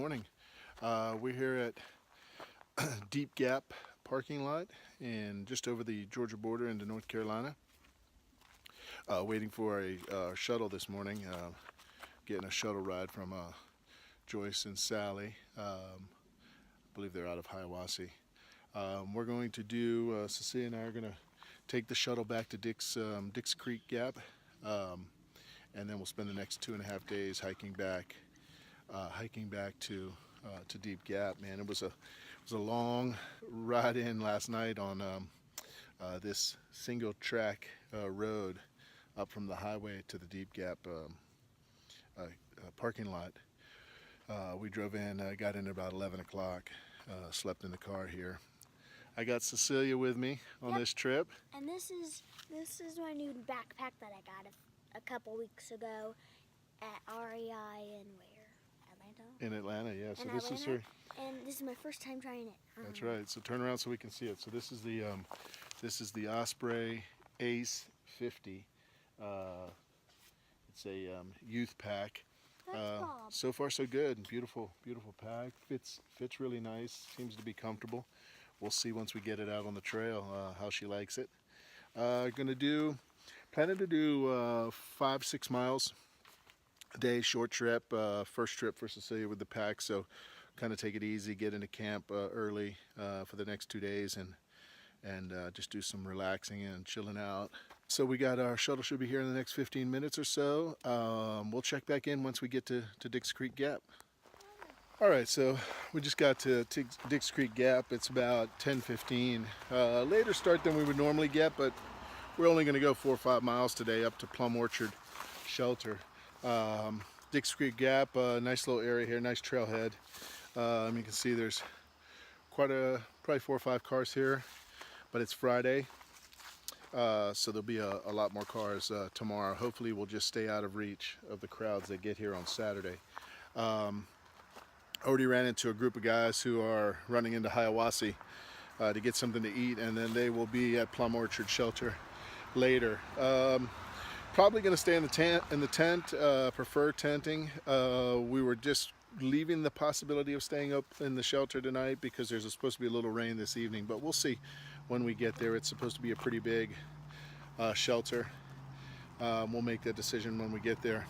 morning. We're here at Deep Gap parking lot and just over the Georgia border into North Carolina. Waiting for a shuttle this morning, getting a shuttle ride from Joyce and Sally. I believe they're out of Hiawassee. We're going to do, Cecilia and I are going to take the shuttle back to Dix Creek Gap, and then we'll spend the next 2.5 days hiking back to Deep Gap. Man, it was a long ride in last night on this single track road up from the highway to the Deep Gap parking lot. We drove in, got in about 11 o'clock, slept in the car here. I got Cecilia with me on this trip. And this is my new backpack that I got a couple weeks ago at REI in where? Atlanta? In Atlanta, yeah. So this is her. And this is my first time trying it. That's right. So turn around so we can see it. So this is the Osprey Ace 50. It's a youth pack. So far so good. Beautiful pack. Fits really nice. Seems to be comfortable. We'll see once we get it out on the trail how she likes it. Planning to do 5-6 miles a day, short trip. First trip for Cecilia with the pack, so kind of take it easy, get into camp early for the next 2 days, and just do some relaxing and chilling out. So we got our shuttle should be here in the next 15 minutes or so. We'll check back in once we get to Dix Creek Gap. All right, so we just got to Dix Creek Gap. It's about 10:15. Later start than we would normally get, but we're only going to go 4 or 5 miles today up to Plum Orchard Shelter. Dix Creek Gap, nice little area here, nice trailhead. You can see there's probably 4 or 5 cars here, but it's Friday, so there'll be a lot more cars tomorrow. Hopefully we'll just stay out of reach of the crowds that get here on Saturday. Already ran into a group of guys who are running into Hiawassee to get something to eat, and then they will be at Plum Orchard Shelter later. Probably going to stay in the tent, prefer tenting. We were just leaving the possibility of staying up in the shelter tonight because there's supposed to be a little rain this evening, but we'll see when we get there. It's supposed to be a pretty big shelter. We'll make that decision when we get there.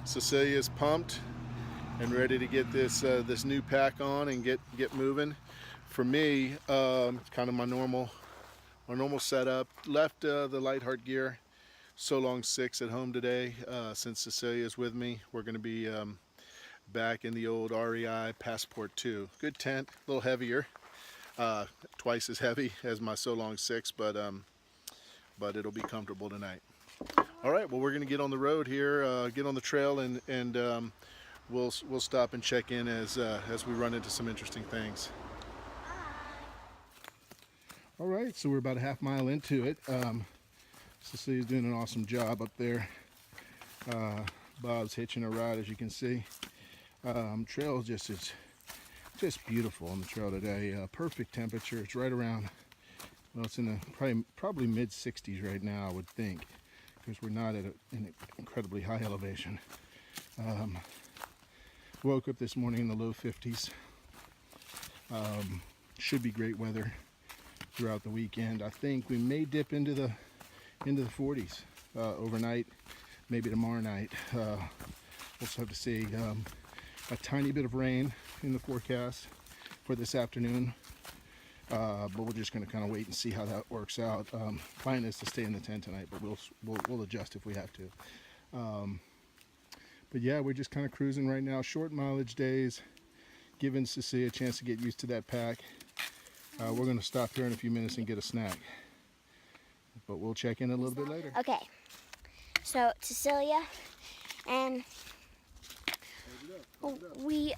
Cecilia's pumped and ready to get this new pack on and get moving. For me, it's kind of my normal setup. Left the Lightheart gear So Long 6 at home today. Since Cecilia's with me, we're going to be back in the old REI Passport 2. Good tent, a little heavier, twice as heavy as my So Long 6, but it'll be comfortable tonight. All right, well, we're going to get on the road here, get on the trail, and we'll stop and check in as we run into some interesting things. All right, so we're about a half mile into it. Cecilia's doing an awesome job up there. Bob's hitching a ride, as you can see. Trail is just beautiful on the trail today. Perfect temperature. It's right around, well, it's in the probably mid 60s right now, I would think, because we're not at an incredibly high elevation. Woke up this morning in the low 50s. Should be great weather throughout the weekend. I think we may dip into the 40s overnight, maybe tomorrow night. We'll also have to see. A tiny bit of rain in the forecast for this afternoon, but we're just going to kind of wait and see how that works out. Plan is to stay in the tent tonight, but we'll adjust if we have to. But yeah, we're just kind of cruising right now. Short mileage days, giving Cecilia a chance to get used to that pack. We're going to stop here in a few minutes and get a snack, but we'll check in a little bit later. Okay, so Cecilia and we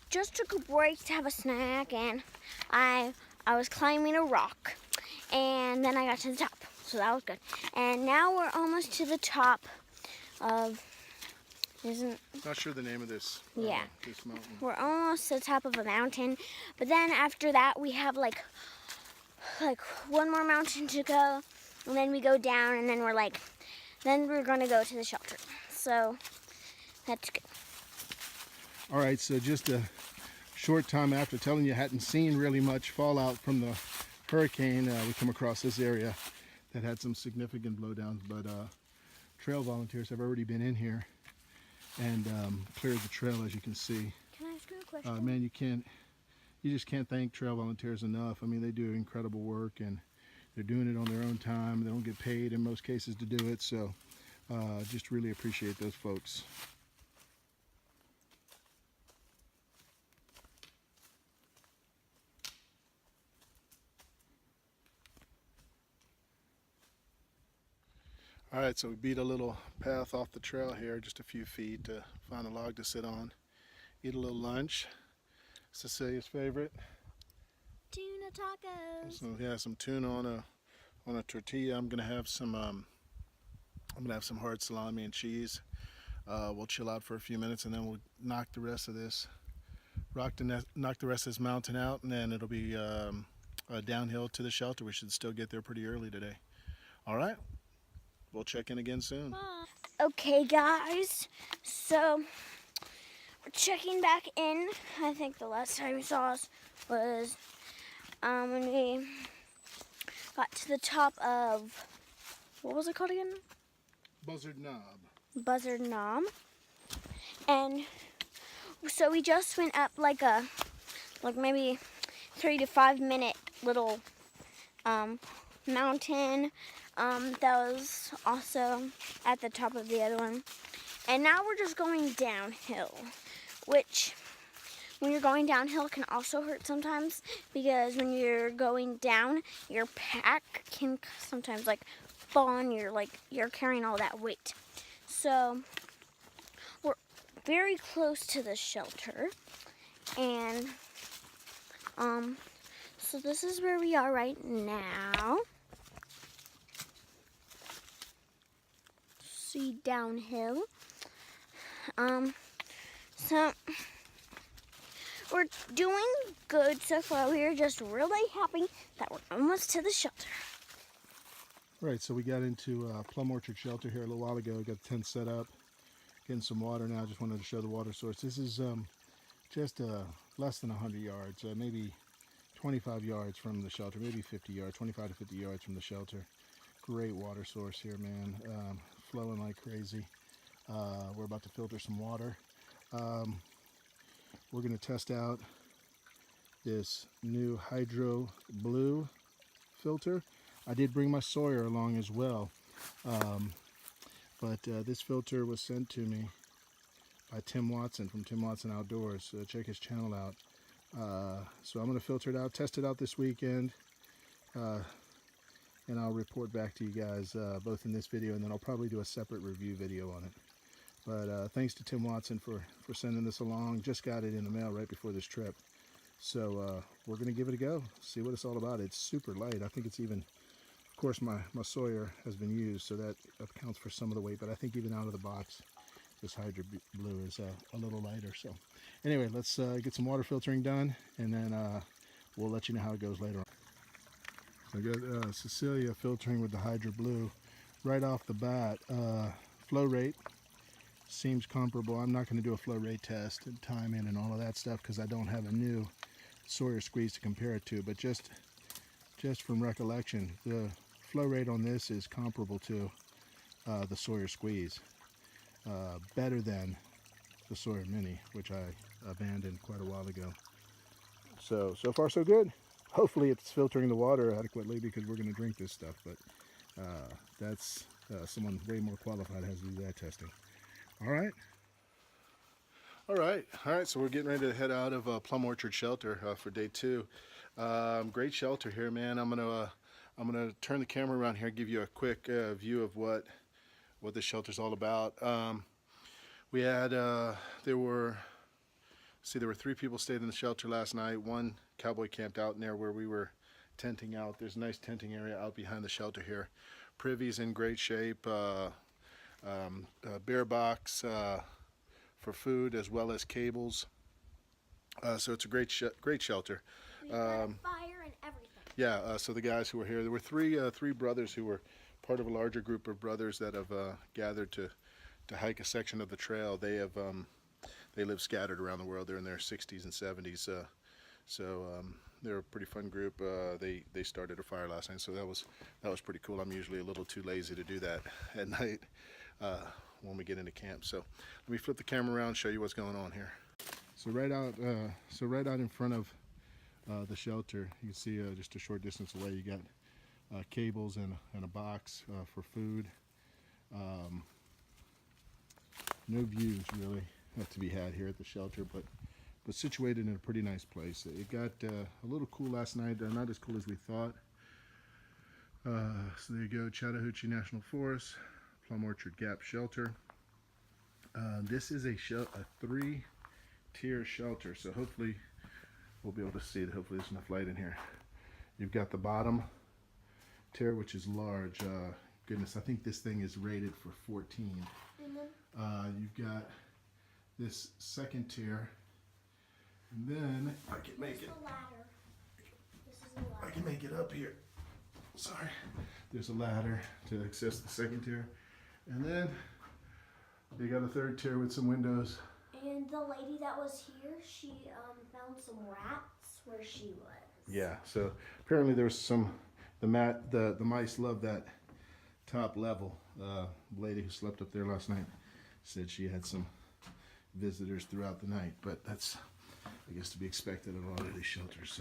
just took a break to have a snack, and I was climbing a rock, and then I got to the top, so that was good. And now we're almost to the top of, not sure the name of this this mountain. We're almost to the top of a mountain, but then after that we have like one more mountain to go, and then we go down, and then we're gonna go to the shelter. So That's good. All right, so just a short time after telling you I hadn't seen really much fallout from the hurricane, we come across this area that had some significant blowdowns, but trail volunteers have already been in here and cleared the trail, as you can see. Can I ask you a question? Man, you just can't thank trail volunteers enough. I mean, they do incredible work, and they're doing it on their own time. They don't get paid in most cases to do it, so just really appreciate those folks. All right, so we beat a little path off the trail here, just a few feet to find a log to sit on, eat a little lunch. Cecilia's favorite. Tuna tacos. So yeah, some tuna on a tortilla. I'm gonna have some hard salami and cheese. We'll chill out for a few minutes, and then we'll knock the rest of this mountain out, and then it'll be downhill to the shelter. We should still get there pretty early today. All right. We'll check in again soon. Okay, guys. So we're checking back in. I think the last time you saw us was when we got to the top of, what was it called again? Buzzard Knob. Buzzard Knob. And so we just went up like maybe 3 to 5 minute little mountain. That was also at the top of the other one. And now we're just going downhill, which when you're going downhill can also hurt sometimes, because when you're going down, your pack can sometimes like fall on your, like you're carrying all that weight. So we're very close to the shelter, and so this is where we are right now. See, downhill. So we're doing good so far. We're just really happy that we're almost to the shelter. Right, so we got into Plum Orchard Shelter here a little while ago. Got the tent set up, getting some water now. Just wanted to show the water source. This is just less than 100 yards, maybe 25 yards from the shelter, maybe 50 yards, 25 to 50 yards from the shelter. Great water source here, man. Flowing like crazy. We're about to filter some water. We're going to test out this new Hydro Blue filter. I did bring my Sawyer along as well, but this filter was sent to me by Tim Watson from Tim Watson Outdoors. So check his channel out. So I'm going to filter it out, test it out this weekend, and I'll report back to you guys both in this video, and then I'll probably do a separate review video on it. But thanks to Tim Watson for sending this along. Just got it in the mail right before this trip. So we're going to give it a go, see what it's all about. It's super light. I think it's even, of course, my Sawyer has been used, so that accounts for some of the weight. But I think even out of the box, this Hydro Blue is a little lighter. So anyway, let's get some water filtering done, and then we'll let you know how it goes later on. So I got Cecilia filtering with the Hydro Blue. Right off the bat, flow rate seems comparable. I'm not going to do a flow rate test and timing and all of that stuff because I don't have a new Sawyer squeeze to compare it to, but just from recollection, the flow rate on this is comparable to the Sawyer squeeze. Better than the Sawyer Mini, which I abandoned quite a while ago. So far so good. Hopefully it's filtering the water adequately, because we're going to drink this stuff, but that's someone way more qualified has to do that testing. All right, so we're getting ready to head out of Plum Orchard Shelter for day 2. Great shelter here, man. I'm gonna turn the camera around here and give you a quick view of what the shelter's all about. We had there were 3 people stayed in the shelter last night. One cowboy camped out in there where we were tenting out. There's a nice tenting area out behind the shelter here. Privy's in great shape. Bear box for food, as well as cables. So it's a great shelter. We got a fire and everything. Yeah. So the guys who were here, there were three brothers who were part of a larger group of brothers that have gathered to to hike a section of the trail. They have they live scattered around the world. They're in their 60s and 70s, they're a pretty fun group. They started a fire last night, so that was pretty cool. I'm usually a little too lazy to do that at night when we get into camp. So let me flip the camera around, show you what's going on here. So right out in front of the shelter, you can see just a short distance away, you got cables and a box for food. No views really to be had here at the shelter, but situated in a pretty nice place. It got a little cool last night, not as cool as we thought. So there you go, Chattahoochee National Forest, Plum Orchard Gap Shelter. This is a 3-tier shelter, so hopefully we'll be able to see it. Hopefully there's enough light in here. You've got the bottom tier, which is large. Goodness, I think this thing is rated for 14. You've got this second tier, and then I can make it. I can make it up here. Sorry. There's a ladder to access the second tier, and then you got a third tier with some windows. And the lady that was here, she found some rats where she was. Yeah. So apparently there was some. The mice love that top level. The lady who slept up there last night said she had some visitors throughout the night, but that's, I guess, to be expected at a lot of these shelters.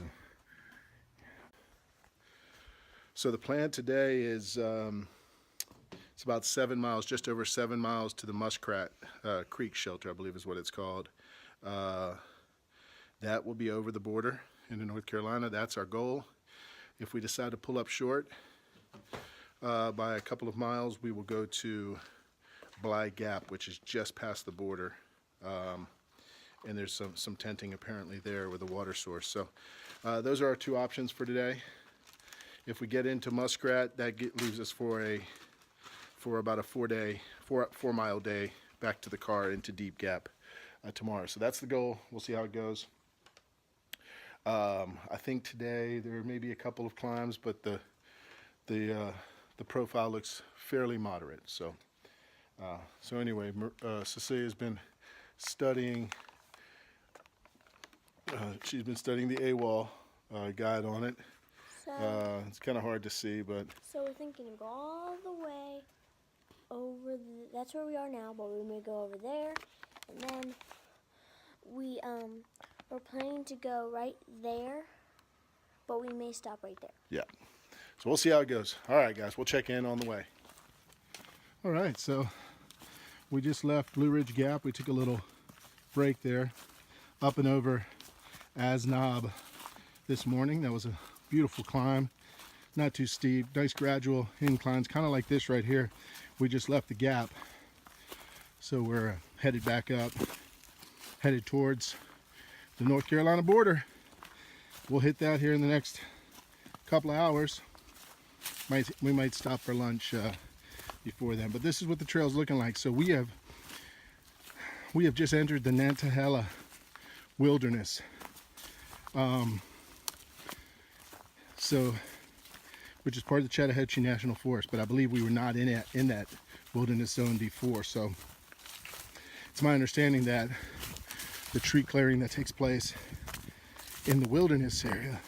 So the plan today is it's about 7 miles, just over 7 miles to the Muskrat Creek shelter, I believe is what it's called. That will be over the border into North Carolina. That's our goal. If we decide to pull up short by a couple of miles, we will go to Bly Gap, which is just past the border. And there's some tenting apparently there with a water source. So those are our two options for today. If we get into Muskrat, that leaves us for about a 4-mile day back to the car into Deep Gap tomorrow. So that's the goal. We'll see how it goes. I think today there may be a couple of climbs, but the profile looks fairly moderate. So anyway, Cecilia's been studying. She's been studying the AWOL guide on it. So it's kind of hard to see, but so we're thinking to go all the way over. That's where we are now, but we may go over there, and then we're planning to go right there, but we may stop right there. yeah. So we'll see how it goes. All right, guys, we'll check in on the way. All right, so we just left Blue Ridge Gap. We took a little break there, up and over Knob this morning. That was a beautiful climb, not too steep, nice gradual inclines, kind of like this right here. We just left the gap, so we're headed back up, headed towards the North Carolina border. We'll hit that here in the next couple of hours. We might stop for lunch before then, but this is what the trail's looking like. So we have just entered the Nantahala Wilderness. Which is part of the Chattahoochee National Forest, but I believe we were not in that wilderness zone before. So it's my understanding that the tree clearing that takes place in the wilderness area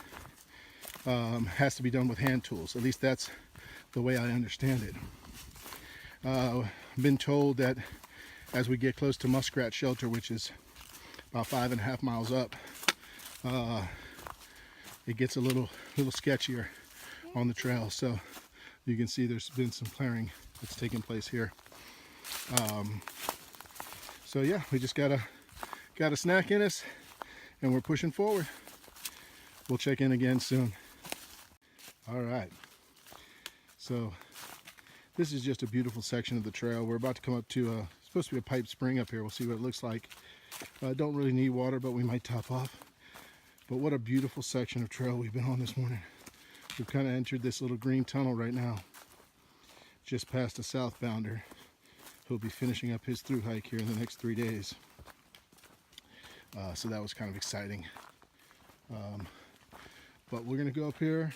has to be done with hand tools. At least that's the way I understand it. I've been told that as we get close to Muskrat Shelter, which is about 5.5 miles up, it gets a little sketchier on the trail. So you can see there's been some clearing that's taking place here. So yeah, we just got a snack in us, and we're pushing forward. We'll check in again soon. All right. So this is just a beautiful section of the trail. We're about to come up to supposed to be a pipe spring up here. We'll see what it looks like. Don't really need water, but we might top off. But what a beautiful section of trail we've been on this morning. We've kind of entered this little green tunnel right now, just past a southbounder who'll be finishing up his through hike here in the next 3 days. So that was kind of exciting. But we're gonna go up here,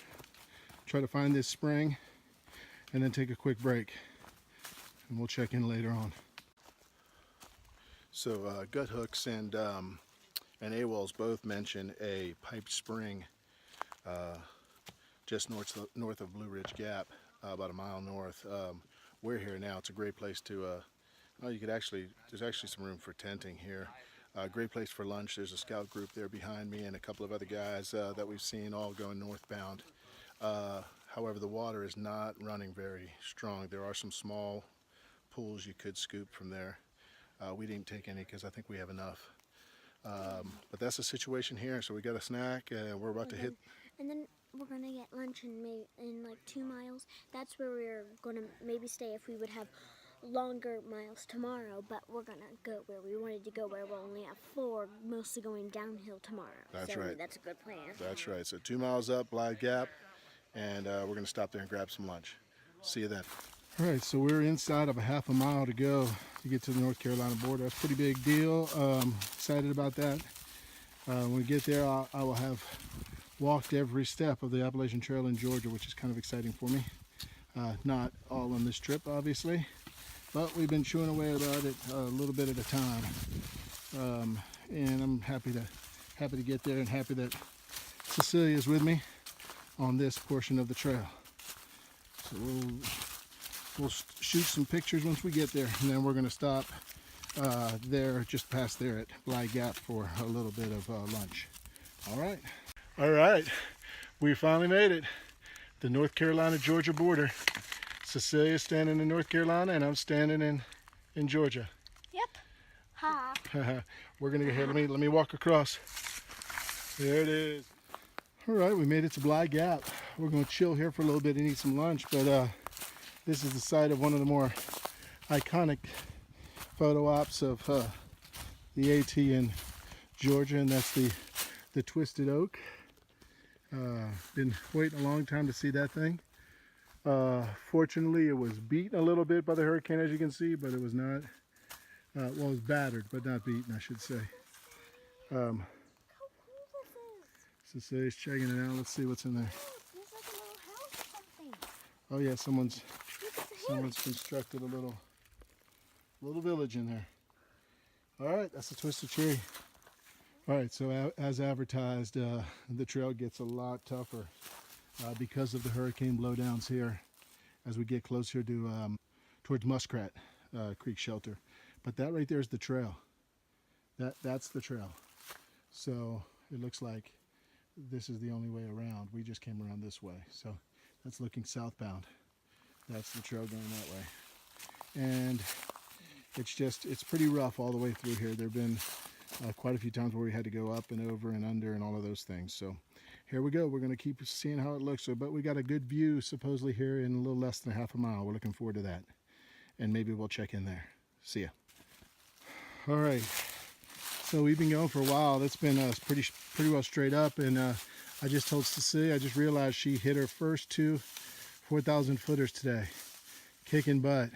try to find this spring, and then take a quick break, and we'll check in later on. So gut hooks and AWOLs both mention a piped spring just north of Blue Ridge Gap, about a mile north. We're here now. It's a great place to. You could actually. There's actually some room for tenting here. Great place for lunch. There's a scout group there behind me and a couple of other guys that we've seen all going northbound. However, the water is not running very strong. There are some small pools you could scoop from there. We didn't take any because I think we have enough. But that's the situation here. So we got a snack. We're about to hit. And then we're gonna get lunch in like 2 miles. That's where we're gonna maybe stay if we would have longer miles tomorrow. But we're gonna go where we wanted to go, where we'll only have 4, mostly going downhill tomorrow. That's so right. That's a good plan. That's right. So 2 miles up, Blythe Gap, and we're gonna stop there and grab some lunch. See you then. All right, so we're inside of a half a mile to go to get to the North Carolina border. That's a pretty big deal. Excited about that. When we get there, I will have walked every step of the Appalachian Trail in Georgia, which is kind of exciting for me. Not all on this trip, obviously, but we've been chewing away about it a little bit at a time. And I'm happy to get there and happy that Cecilia is with me on this portion of the trail. So we'll shoot some pictures once we get there, and then we're going to stop there, just past there at Blythe Gap for a little bit of lunch. All right, we finally made it. The North Carolina-Georgia border. Cecilia's standing in North Carolina, and I'm standing in Georgia. Yep. Ha. We're gonna go here. Let me walk across. There it is. All right, we made it to Blythe Gap. We're gonna chill here for a little bit and eat some lunch, but this is the site of one of the more iconic photo ops of the AT in Georgia, and that's the Twisted Oak. Been waiting a long time to see that thing. Fortunately, it was beaten a little bit by the hurricane, as you can see, but it was not, well, it was battered, but not beaten, I should say. Cecilia's checking it out. Let's see what's in there. There's like a little house or something. Oh yeah, someone's constructed a little village in there. All right, that's the Twisted Tree. All right, so as advertised, the trail gets a lot tougher because of the hurricane blowdowns here as we get closer to towards Muskrat Creek Shelter. But that right there is the trail. That's the trail. So it looks like this is the only way around. We just came around this way. So that's looking southbound. That's the trail going that way. And it's pretty rough all the way through here. There have been quite a few times where we had to go up and over and under and all of those things. So here we go. We're going to keep seeing how it looks. But we got a good view supposedly here in a little less than a half a mile. We're looking forward to that. And maybe we'll check in there. See ya. All right. So we've been going for a while. It's been pretty well straight up. And I just told Cecilia, I just realized she hit her first 2 4,000 footers today. Kicking butt.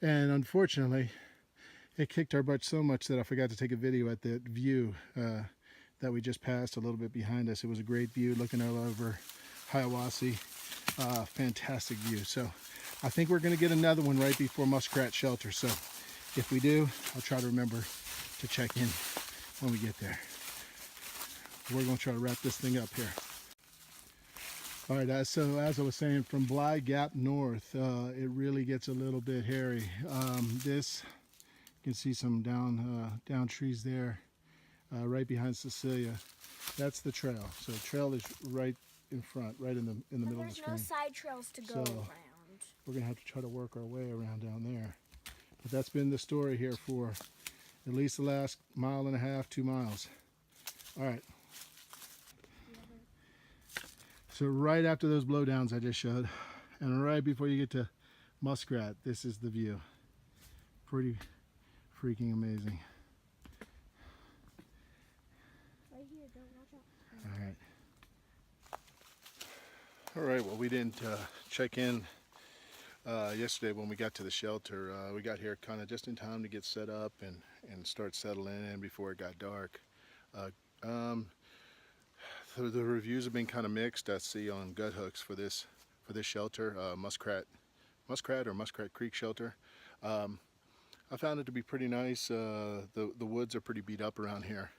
And unfortunately, it kicked our butt so much that I forgot to take a video at that view that we just passed a little bit behind us. It was a great view looking all over Hiawassee. Fantastic view. So I think we're going to get another one right before Muskrat Shelter. So if we do, I'll try to remember to check in when we get there. We're going to try to wrap this thing up here. All right, so as I was saying, from Blythe Gap north, it really gets a little bit hairy. This, you can see some down trees there, right behind Cecilia. That's the trail. So the trail is right in front, right in the middle of the screen. There's no side trails to go around. We're gonna have to try to work our way around down there. But that's been the story here for at least the last 1.5 miles, 2 miles. All right. So right after those blowdowns I just showed, and right before you get to Muskrat, this is the view. Pretty freaking amazing. Right here, don't watch out. All right, well, we didn't check in yesterday when we got to the shelter. We got here kind of just in time to get set up and start settling in before it got dark. The reviews have been kind of mixed, I see, on gut hooks for this shelter, Muskrat or Muskrat Creek Shelter. I found it to be pretty nice. The woods are pretty beat up around here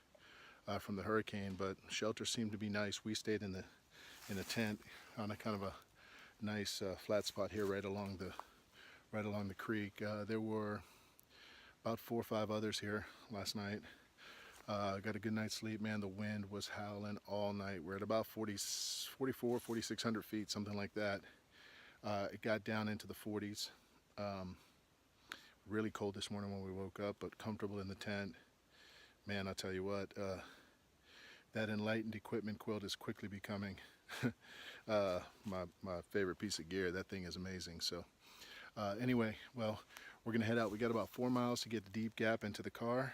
from the hurricane, but shelter seemed to be nice. We stayed in a tent on a kind of a nice flat spot here right along the creek. There were about 4 or 5 others here last night. Got a good night's sleep, man. The wind was howling all night. We're at about 4,600 feet, something like that. It got down into the 40s. Really cold this morning when we woke up, but comfortable in the tent. Man, I'll tell you what, that enlightened equipment quilt is quickly becoming my favorite piece of gear. That thing is amazing. So anyway, well, we're gonna head out. We got about 4 miles to get the Deep Gap into the car.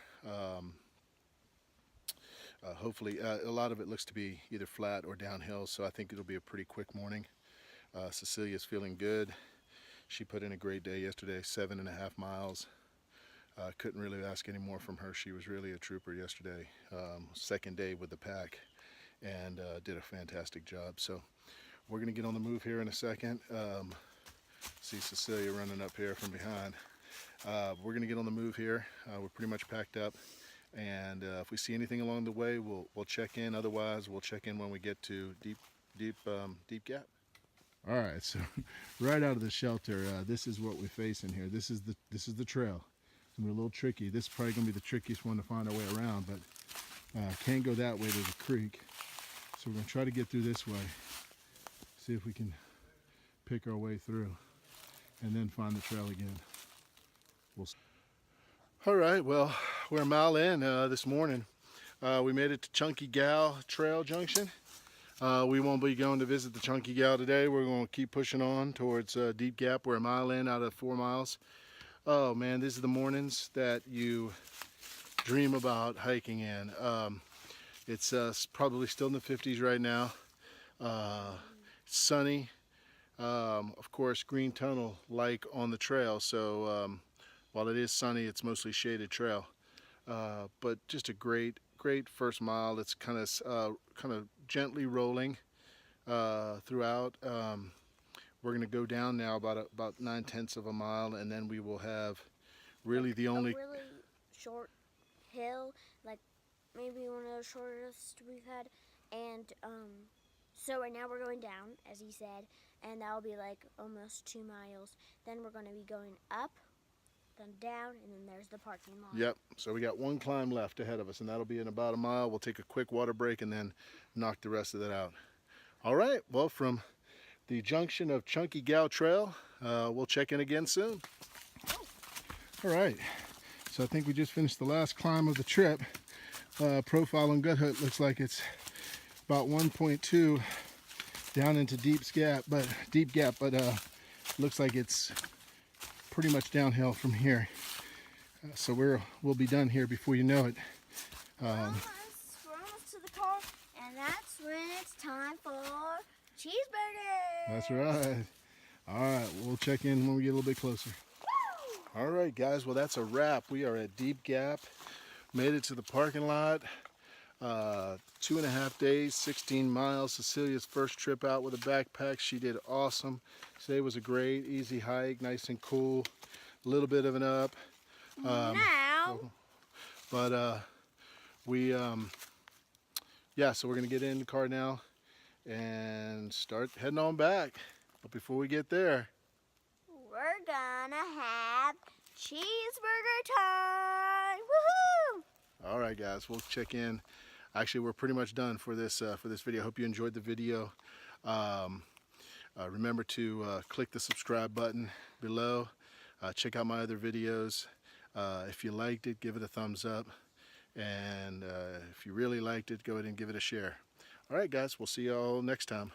Hopefully, a lot of it looks to be either flat or downhill, so I think it'll be a pretty quick morning. Cecilia's feeling good. She put in a great day yesterday, 7.5 miles. Couldn't really ask any more from her. She was really a trooper yesterday. Second day with the pack, and did a fantastic job. So we're gonna get on the move here in a second. See Cecilia running up here from behind. We're gonna get on the move here. We're pretty much packed up. And if we see anything along the way, we'll check in. Otherwise, we'll check in when we get to Deep Gap. All right, so right out of the shelter, this is what we face in here. This is the trail. It's gonna be a little tricky. This is probably gonna be the trickiest one to find our way around, but can't go that way to the creek. So we're gonna try to get through this way. See if we can pick our way through, and then find the trail again. We'll see. All right, well, we're a mile in this morning. We made it to Chunky Gal Trail Junction. We won't be going to visit the Chunky Gal today. We're going to keep pushing on towards Deep Gap. We're a mile in out of 4 miles. Oh man, these are the mornings that you dream about hiking in. It's probably still in the 50s right now. It's sunny. Of course, green tunnel like on the trail, so while it is sunny, it's mostly shaded trail, but just a great first mile. It's kind of gently rolling throughout. We're going to go down now about 9/10 of a mile, and then we will have really the only a really short hill, like maybe one of the shortest we've had. And so right now we're going down, as he said, and that'll be like almost 2 miles. Then we're going to be going up, then down, and then there's the parking lot. Yep, so we got one climb left ahead of us, and that'll be in about a mile. We'll take a quick water break and then knock the rest of that out. All right, well, from the junction of Chunky Gal Trail, we'll check in again soon. All right, so I think we just finished the last climb of the trip. Profile on Gut Hut looks like it's about 1.2 down into Deep Gap, but looks like it's pretty much downhill from here. So we'll be done here before you know it. We're almost to the car, and that's when it's time for cheeseburgers. That's right. All right, we'll check in when we get a little bit closer. Woo! All right, guys, well, that's a wrap. We are at Deep Gap. Made it to the parking lot. 2.5 days, 16 miles. Cecilia's first trip out with a backpack. She did awesome. Today was a great, easy hike, nice and cool. A little bit of an up. So we're gonna get in the car now and start heading on back. But before we get there, we're gonna have cheeseburger time. Woohoo! all right, guys, we'll check in. Actually, we're pretty much done for this video. Hope you enjoyed the video. Remember to click the subscribe button below. Check out my other videos. If you liked it, give it a thumbs up. And if you really liked it, go ahead and give it a share. All right, guys, we'll see you all next time.